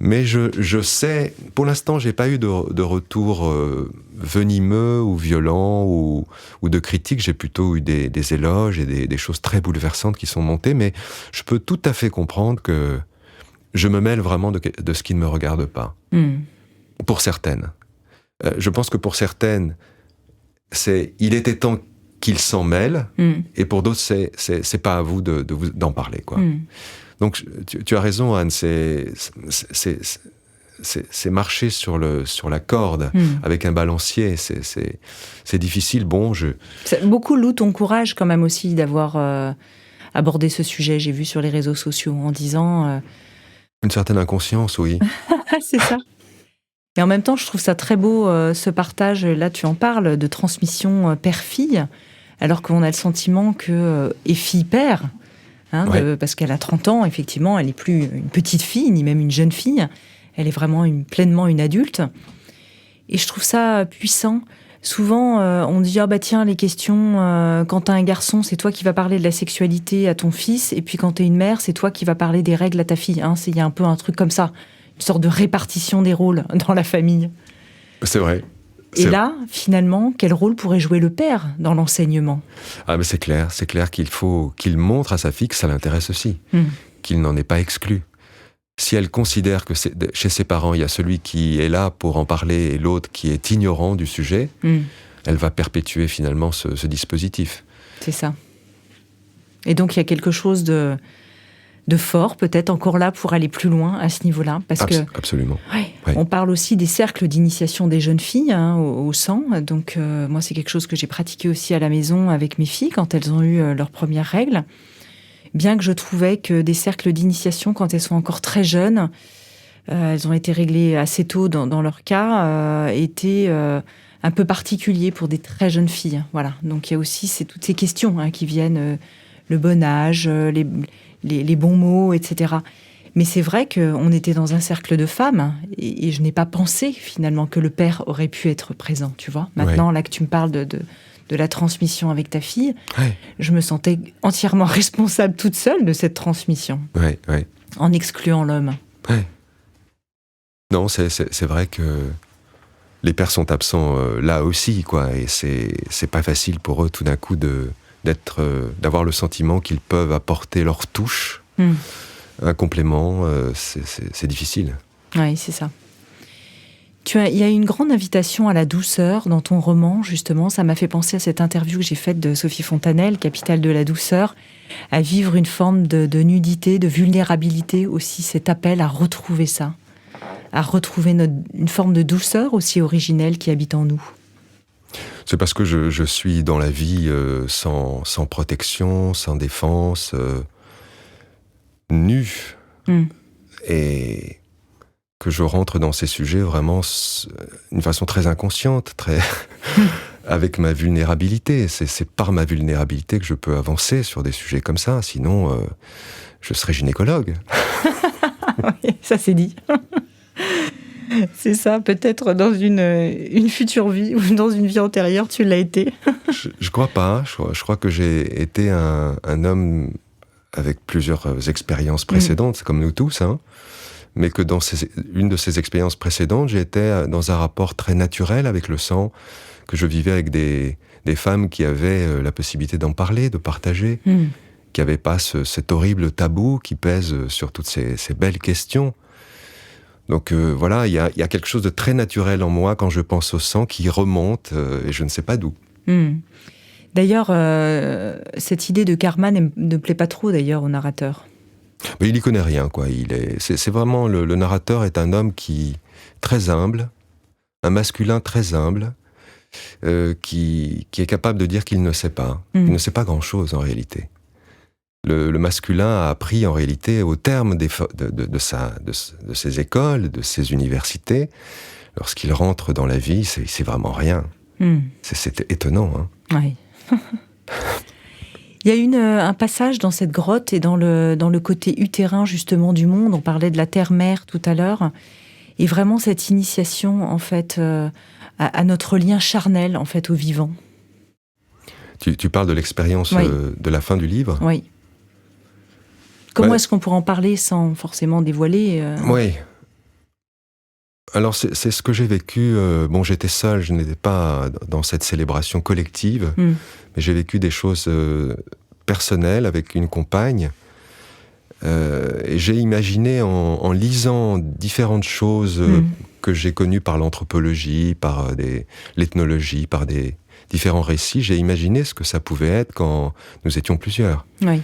Mais je sais, pour l'instant, j'ai pas eu de retour venimeux ou violent ou de critiques. J'ai plutôt eu des éloges et des choses très bouleversantes qui sont montées. Mais je peux tout à fait comprendre que je me mêle vraiment de ce qui ne me regarde pas. Pour certaines. Je pense que pour certaines, il était temps qu'ils s'en mêlent, et pour d'autres, c'est pas à vous d'en parler, quoi. Donc, tu as raison, Anne, c'est marcher sur la corde avec un balancier, c'est difficile. Beaucoup louent ton courage, quand même, aussi, d'avoir abordé ce sujet, j'ai vu sur les réseaux sociaux, en disant... Une certaine inconscience, oui. C'est ça. Et en même temps, je trouve ça très beau, ce partage, là tu en parles, de transmission père-fille, alors qu'on a le sentiment que... et fille-père, parce qu'elle a 30 ans, effectivement, elle n'est plus une petite fille, ni même une jeune fille, elle est vraiment pleinement une adulte. Et je trouve ça puissant. Souvent, on dit, tiens, les questions, quand t'as un garçon, c'est toi qui vas parler de la sexualité à ton fils, et puis quand t'es une mère, c'est toi qui vas parler des règles à ta fille. Il y a un peu un truc comme ça. Une sorte de répartition des rôles dans la famille. C'est vrai. Et là, finalement, quel rôle pourrait jouer le père dans l'enseignement ? Ah, mais c'est clair qu'il faut qu'il montre à sa fille que ça l'intéresse aussi, qu'il n'en est pas exclu. Si elle considère que chez ses parents, il y a celui qui est là pour en parler et l'autre qui est ignorant du sujet, elle va perpétuer finalement ce dispositif. C'est ça. Et donc, il y a quelque chose de fort, peut-être encore là pour aller plus loin à ce niveau-là. Parce que absolument. Ouais. On parle aussi des cercles d'initiation des jeunes filles au sang. Donc, moi, c'est quelque chose que j'ai pratiqué aussi à la maison avec mes filles quand elles ont eu leurs premières règles. Bien que je trouvais que des cercles d'initiation, quand elles sont encore très jeunes, elles ont été réglées assez tôt dans leur cas, étaient un peu particuliers pour des très jeunes filles. Voilà. Donc, il y a aussi toutes ces questions qui viennent, le bon âge, les bons mots, etc. Mais c'est vrai qu'on était dans un cercle de femmes et je n'ai pas pensé finalement que le père aurait pu être présent, tu vois. Maintenant, là que tu me parles de la transmission avec ta fille, je me sentais entièrement responsable toute seule de cette transmission, en excluant l'homme. Non, c'est vrai que les pères sont absents là aussi, quoi, et c'est pas facile pour eux tout d'un coup d'avoir le sentiment qu'ils peuvent apporter leur touche, un complément, c'est difficile. Oui, c'est ça. Il y a une grande invitation à la douceur dans ton roman, justement. Ça m'a fait penser à cette interview que j'ai faite de Sophie Fontanelle, Capitale de la douceur, à vivre une forme de nudité, de vulnérabilité aussi, cet appel à retrouver ça, à retrouver une forme de douceur aussi originelle qui habite en nous. C'est parce que je suis dans la vie sans protection, sans défense, nu, et que je rentre dans ces sujets vraiment d'une façon très inconsciente, avec ma vulnérabilité. C'est par ma vulnérabilité que je peux avancer sur des sujets comme ça, sinon je serais gynécologue. Oui, ça c'est dit. C'est ça, peut-être dans une future vie ou dans une vie antérieure, tu l'as été. Je crois pas. Je crois que j'ai été un homme avec plusieurs expériences précédentes, comme nous tous, mais que dans une de ces expériences précédentes, j'étais dans un rapport très naturel avec le sang, que je vivais avec des femmes qui avaient la possibilité d'en parler, de partager, qui n'avaient pas cet horrible tabou qui pèse sur toutes ces belles questions. Donc voilà, il y a quelque chose de très naturel en moi quand je pense au sang qui remonte et je ne sais pas d'où. D'ailleurs, cette idée de karma ne plaît pas trop d'ailleurs au narrateur. Mais il y connaît rien, quoi. C'est vraiment le narrateur est un homme très humble, un masculin très humble, qui est capable de dire qu'il ne sait pas. Il ne sait pas grand-chose en réalité. Le masculin a appris en réalité au terme de ses écoles, de ses universités. Lorsqu'il rentre dans la vie, c'est vraiment rien. C'est étonnant. Oui. Il y a un passage dans cette grotte et dans le côté utérin justement du monde. On parlait de la terre-mère tout à l'heure. Et vraiment cette initiation en fait à notre lien charnel en fait au vivant. Tu parles de l'expérience de la fin du livre ? Oui. Comment est-ce qu'on pourrait en parler sans forcément dévoiler Oui. Alors c'est ce que j'ai vécu. J'étais seul, je n'étais pas dans cette célébration collective, mais j'ai vécu des choses personnelles avec une compagne. Et j'ai imaginé en lisant différentes choses que j'ai connues par l'anthropologie, par l'ethnologie, par des différents récits, j'ai imaginé ce que ça pouvait être quand nous étions plusieurs. Oui.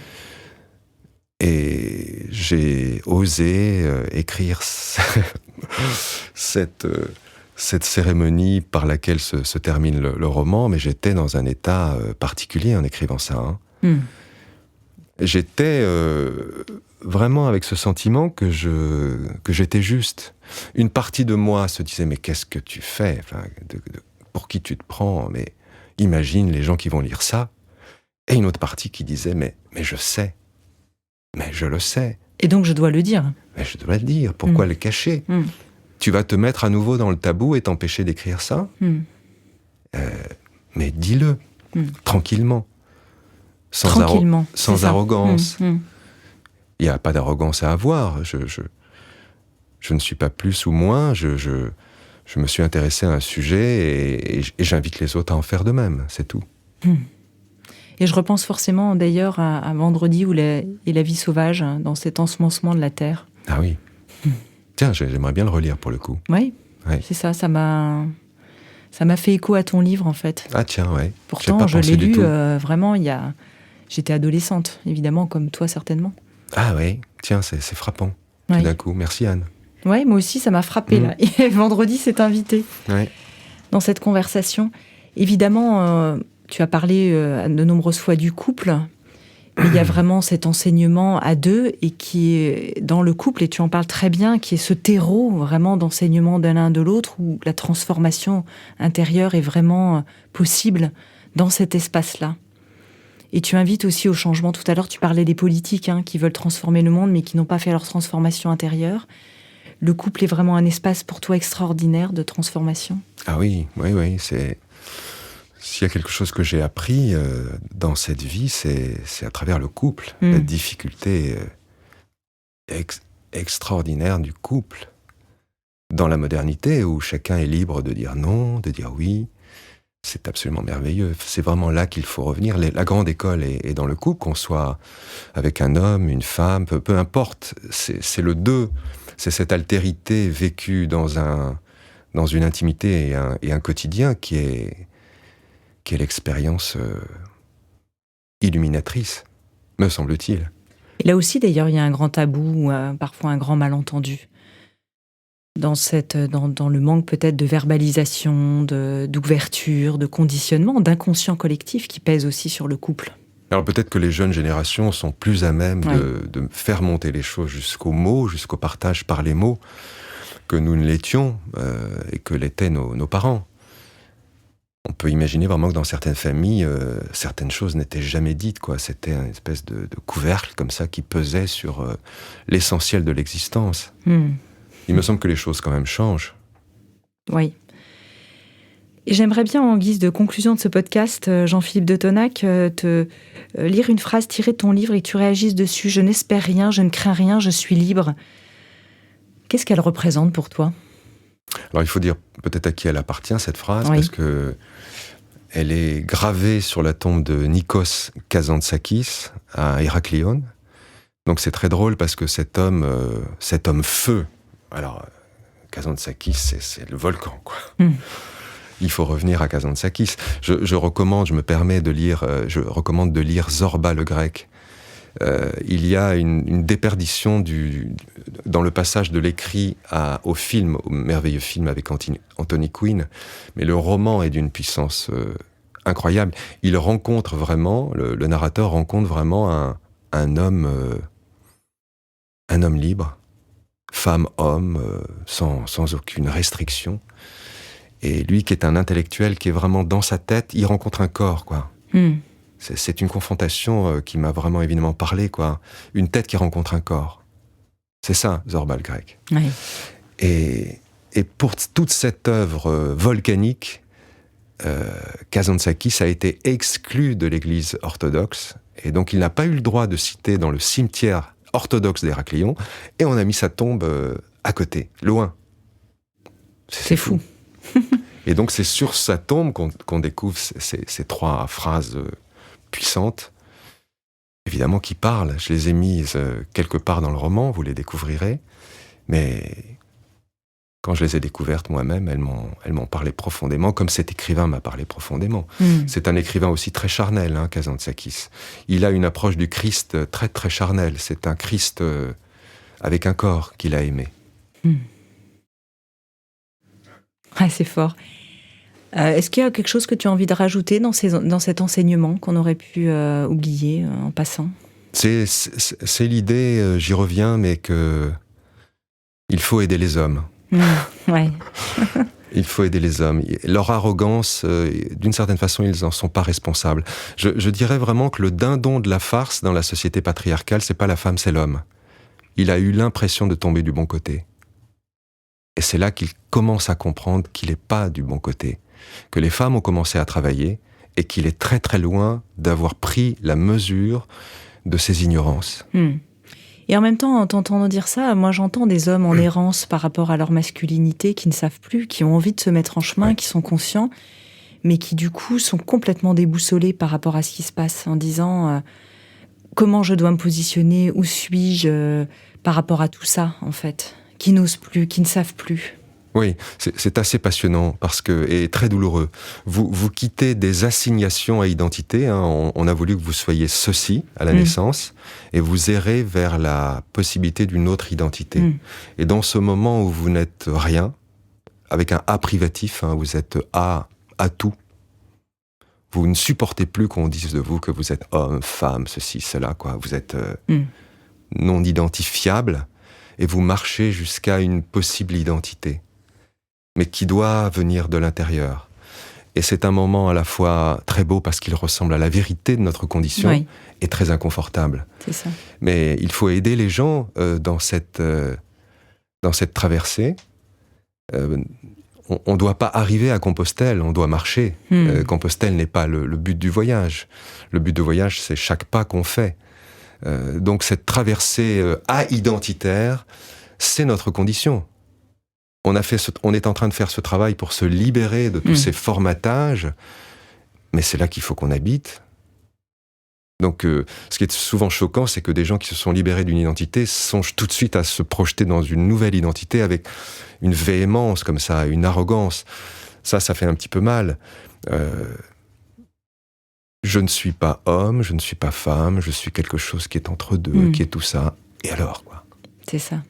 Et j'ai osé écrire cette cérémonie par laquelle se termine le roman, mais j'étais dans un état particulier en écrivant ça. J'étais vraiment avec ce sentiment que j'étais juste. Une partie de moi se disait « mais qu'est-ce que tu fais ? Pour qui tu te prends ? Mais imagine les gens qui vont lire ça. » Et une autre partie qui disait « mais je sais. Mais je le sais. » Et donc je dois le dire. Mais je dois le dire. Pourquoi le cacher ? Tu vas te mettre à nouveau dans le tabou et t'empêcher d'écrire ça ? Mais dis-le, tranquillement. Sans arrogance. Il n'y a pas d'arrogance à avoir. Je ne suis pas plus ou moins. Je je me suis intéressé à un sujet et j'invite les autres à en faire de même, c'est tout. Et je repense forcément d'ailleurs à Vendredi et la vie sauvage, dans cet ensemencement de la terre. Ah oui. Tiens, j'aimerais bien le relire pour le coup. Oui, Ouais. c'est ça m'a fait écho à ton livre en fait. Ah tiens, ouais. Pourtant, je l'ai lu vraiment j'étais adolescente, évidemment, comme toi certainement. Ah oui, tiens, c'est frappant. Ouais. Tout d'un coup, merci Anne. Oui, moi aussi, ça m'a frappé là. Et Vendredi s'est invité dans cette conversation. Évidemment, tu as parlé de nombreuses fois du couple, mais il y a vraiment cet enseignement à deux et qui est dans le couple, et tu en parles très bien, qui est ce terreau vraiment d'enseignement de l'un de l'autre, où la transformation intérieure est vraiment possible dans cet espace-là. Et tu invites aussi au changement. Tout à l'heure, tu parlais des politiques qui veulent transformer le monde, mais qui n'ont pas fait leur transformation intérieure. Le couple est vraiment un espace pour toi extraordinaire de transformation. Ah oui, c'est... S'il y a quelque chose que j'ai appris dans cette vie, c'est à travers le couple. La difficulté extraordinaire du couple. Dans la modernité, où chacun est libre de dire non, de dire oui, c'est absolument merveilleux. C'est vraiment là qu'il faut revenir. La grande école est dans le couple, qu'on soit avec un homme, une femme, peu importe. C'est le deux. C'est cette altérité vécue dans une intimité et un quotidien qui est l'expérience illuminatrice, me semble-t-il. Et là aussi, d'ailleurs, il y a un grand tabou, parfois un grand malentendu. Dans le manque peut-être de verbalisation, d'ouverture, de conditionnement, d'inconscient collectif qui pèse aussi sur le couple. Alors peut-être que les jeunes générations sont plus à même de faire monter les choses jusqu'aux mots, jusqu'au partage par les mots, que nous ne l'étions et que l'étaient nos parents. On peut imaginer vraiment que dans certaines familles, certaines choses n'étaient jamais dites, quoi. C'était une espèce de couvercle comme ça qui pesait sur l'essentiel de l'existence. Il me semble que les choses quand même changent. Oui. Et j'aimerais bien, en guise de conclusion de ce podcast, Jean-Philippe de Tonac, te lire une phrase tirée de ton livre et que tu réagisses dessus. « Je n'espère rien, je ne crains rien, je suis libre ». Qu'est-ce qu'elle représente pour toi ? Alors il faut dire peut-être à qui elle appartient, cette phrase, parce que elle est gravée sur la tombe de Nikos Kazantzakis à Héraclione. Donc c'est très drôle parce que cet homme feu, alors Kazantzakis c'est le volcan, quoi. Il faut revenir à Kazantzakis. Je recommande de lire Zorba le grec. Il y a une déperdition dans le passage de l'écrit au film, au merveilleux film avec Anthony Quinn, mais le roman est d'une puissance incroyable. Il rencontre vraiment, le narrateur rencontre vraiment un homme libre, femme, homme, sans aucune restriction. Et lui qui est un intellectuel, qui est vraiment dans sa tête, il rencontre un corps, quoi. C'est une confrontation qui m'a vraiment évidemment parlé, quoi. Une tête qui rencontre un corps. C'est ça, Zorba le grec. Oui. Et pour toute cette œuvre volcanique, Kazantzakis a été exclu de l'église orthodoxe, et donc il n'a pas eu le droit de citer dans le cimetière orthodoxe d'Héraclion, et on a mis sa tombe à côté, loin. C'est fou. Et donc c'est sur sa tombe qu'on découvre ces trois phrases puissantes, évidemment qui parlent. Je les ai mises quelque part dans le roman, vous les découvrirez, mais quand je les ai découvertes moi-même, elles m'ont parlé profondément, comme cet écrivain m'a parlé profondément. C'est un écrivain aussi très charnel, Kazantzakis. Il a une approche du Christ très très charnelle. C'est un Christ avec un corps qu'il a aimé. Ah, c'est fort. Est-ce qu'il y a quelque chose que tu as envie de rajouter dans cet enseignement qu'on aurait pu oublier en passant ? C'est l'idée, j'y reviens, mais que il faut aider les hommes. Ouais. Il faut aider les hommes. Leur arrogance, d'une certaine façon, ils n'en sont pas responsables. Je dirais vraiment que le dindon de la farce dans la société patriarcale, c'est pas la femme, c'est l'homme. Il a eu l'impression de tomber du bon côté. Et c'est là qu'il commence à comprendre qu'il n'est pas du bon côté. Que les femmes ont commencé à travailler et qu'il est très très loin d'avoir pris la mesure de ses ignorances. Et en même temps, en t'entendant dire ça, moi j'entends des hommes en errance par rapport à leur masculinité, qui ne savent plus, qui ont envie de se mettre en chemin, qui sont conscients, mais qui du coup sont complètement déboussolés par rapport à ce qui se passe, en disant comment je dois me positionner, où suis-je par rapport à tout ça, en fait, qui n'osent plus, qui ne savent plus. Oui, c'est assez passionnant et très douloureux. Vous quittez des assignations à identité. Hein, on a voulu que vous soyez ceci à la naissance, et vous errez vers la possibilité d'une autre identité. Et dans ce moment où vous n'êtes rien, avec un A privatif, hein, vous êtes à tout. Vous ne supportez plus qu'on dise de vous que vous êtes homme, femme, ceci, cela, quoi. Vous êtes non identifiable, et vous marchez jusqu'à une possible identité, mais qui doit venir de l'intérieur. Et c'est un moment à la fois très beau parce qu'il ressemble à la vérité de notre condition, et très inconfortable. C'est ça. Mais il faut aider les gens dans cette traversée. On ne doit pas arriver à Compostelle, on doit marcher. Compostelle n'est pas le but du voyage. Le but du voyage, c'est chaque pas qu'on fait. Donc cette traversée identitaire, c'est notre condition. On est en train de faire ce travail pour se libérer de tous ces formatages, mais c'est là qu'il faut qu'on habite. Donc, ce qui est souvent choquant, c'est que des gens qui se sont libérés d'une identité songent tout de suite à se projeter dans une nouvelle identité avec une véhémence comme ça, une arrogance. Ça fait un petit peu mal. Je ne suis pas homme, je ne suis pas femme, je suis quelque chose qui est entre deux, qui est tout ça. Et alors, quoi ? C'est ça.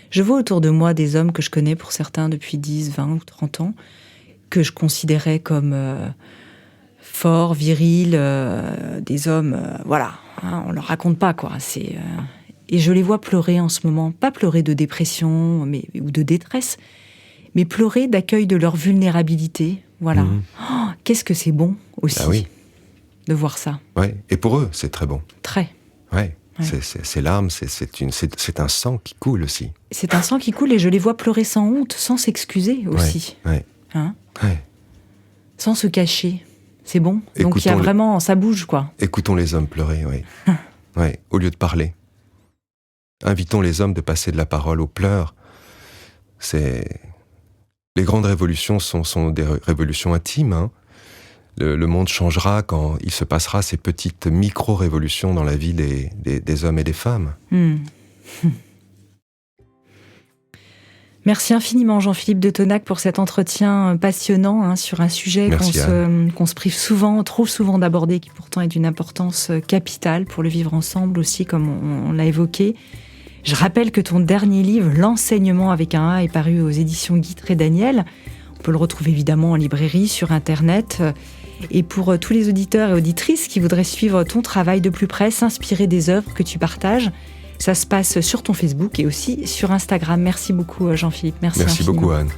Je vois autour de moi des hommes que je connais, pour certains, depuis 10, 20 ou 30 ans, que je considérais comme forts, virils, des hommes, on leur raconte pas, quoi. Et je les vois pleurer en ce moment, pas pleurer de dépression ou de détresse, mais pleurer d'accueil de leur vulnérabilité, voilà. Oh, qu'est-ce que c'est bon, aussi, de voir ça. Ouais. Et pour eux, c'est très bon. Très. Ouais. C'est l'âme, c'est un sang qui coule aussi. C'est un sang qui coule, et je les vois pleurer sans honte, sans s'excuser aussi. Sans se cacher. C'est bon. Donc il y a vraiment, ça bouge, quoi. Écoutons les hommes pleurer, au lieu de parler. Invitons les hommes de passer de la parole aux pleurs. Les grandes révolutions sont des révolutions intimes, hein. Le monde changera quand il se passera ces petites micro-révolutions dans la vie des hommes et des femmes. Merci infiniment Jean-Philippe de Tonac pour cet entretien passionnant sur un sujet qu'on se prive souvent, trop souvent d'aborder, qui pourtant est d'une importance capitale pour le vivre ensemble aussi, comme on l'a évoqué. Je rappelle que ton dernier livre, L'enseignement avec un A, est paru aux éditions Guitry et Daniel. On peut le retrouver évidemment en librairie, sur Internet. Et pour tous les auditeurs et auditrices qui voudraient suivre ton travail de plus près, s'inspirer des œuvres que tu partages, ça se passe sur ton Facebook et aussi sur Instagram. Merci beaucoup Jean-Philippe. Merci beaucoup Anne.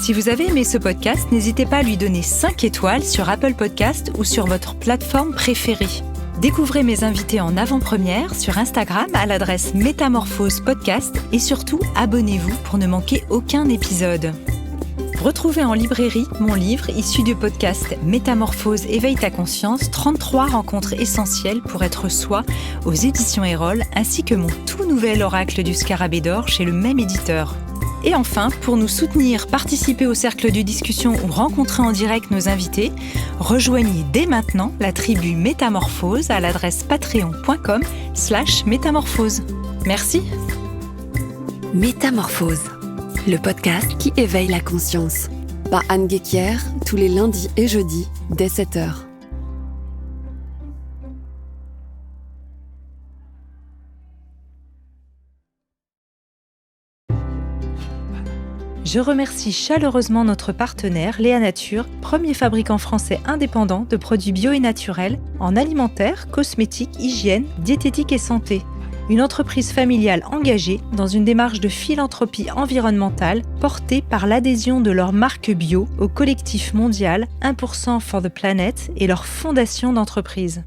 Si vous avez aimé ce podcast, n'hésitez pas à lui donner 5 étoiles sur Apple Podcast ou sur votre plateforme préférée. Découvrez mes invités en avant-première sur Instagram à l'adresse Métamorphose Podcast, et surtout abonnez-vous pour ne manquer aucun épisode. Retrouvez en librairie mon livre issu du podcast Métamorphose, éveille ta conscience, 33 rencontres essentielles pour être soi, aux éditions Erol, ainsi que mon tout nouvel oracle du Scarabée d'Or chez le même éditeur. Et enfin, pour nous soutenir, participer au cercle de discussion ou rencontrer en direct nos invités, rejoignez dès maintenant la tribu Métamorphose à l'adresse patreon.com/métamorphose. Merci. Métamorphose, le podcast qui éveille la conscience. Par Anne Guéquière, tous les lundis et jeudis, dès 7h. Je remercie chaleureusement notre partenaire Léa Nature, premier fabricant français indépendant de produits bio et naturels en alimentaire, cosmétiques, hygiène, diététique et santé. Une entreprise familiale engagée dans une démarche de philanthropie environnementale portée par l'adhésion de leur marque bio au collectif mondial 1% for the Planet et leur fondation d'entreprise.